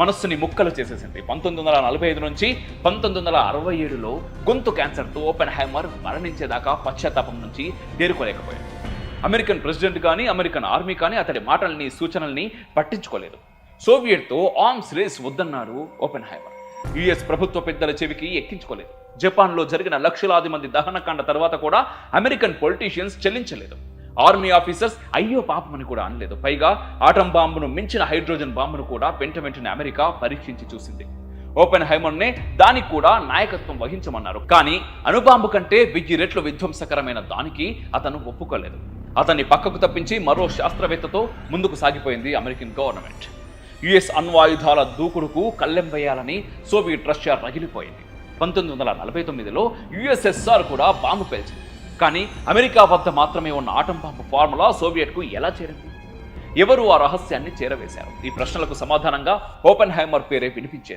మనస్సుని ముక్కలు చేసేసింది. 1945 నుంచి 1967లో గొంతు క్యాన్సర్తో ఓపెన్హైమర్ మరణించేదాకా పశ్చాత్తాపం నుంచి తేరుకోలేకపోయాడు. అమెరికన్ ప్రెసిడెంట్ కానీ అమెరికన్ ఆర్మీ కానీ అతడి మాటల్ని సూచనల్ని పట్టించుకోలేదు. సోవియట్తో ఆర్మ్స్ రేస్ వద్దన్నారు ఓపెన్హైమర్. యుఎస్ ప్రభుత్వ పెద్దల చెవికి ఎక్కించుకోలేదు. జపాన్లో జరిగిన లక్షలాది మంది దహనకాండ తర్వాత కూడా అమెరికన్ పొలిటీషియన్స్ చెల్లించలేదు. ఆర్మీ ఆఫీసర్స్ అయ్యో పాపమని కూడా అనలేదు. పైగా ఆటం బాంబును మించిన హైడ్రోజన్ బాంబును కూడా వెంటనే అమెరికా పరీక్షించి చూసింది. ఓపెన్హైమర్నే దానికి కూడా నాయకత్వం వహించమన్నారు. కానీ అణుబాంబు కంటే 1000 రెట్లు విధ్వంసకరమైన దానికి అతను ఒప్పుకోలేదు. అతన్ని పక్కకు తప్పించి మరో శాస్త్రవేత్తతో ముందుకు సాగిపోయింది అమెరికన్ గవర్నమెంట్. యుఎస్ అణ్వాయుధాల దూకుడుకు కళ్ళెం వేయాలని సోవియట్ రష్యా రగిలిపోయింది. 1949లో యుఎస్ఎస్ఆర్ కూడా బాంబు పేల్చింది. కానీ అమెరికా వద్ద మాత్రమే ఉన్న ఆటం బాంబు ఫార్ములా సోవియట్కు ఎలా చేరింది? ఎవరు ఆ రహస్యాన్ని చేరవేశారు? ఈ ప్రశ్నలకు సమాధానంగా ఓపెన్హైమర్ పేరే వినిపించేది.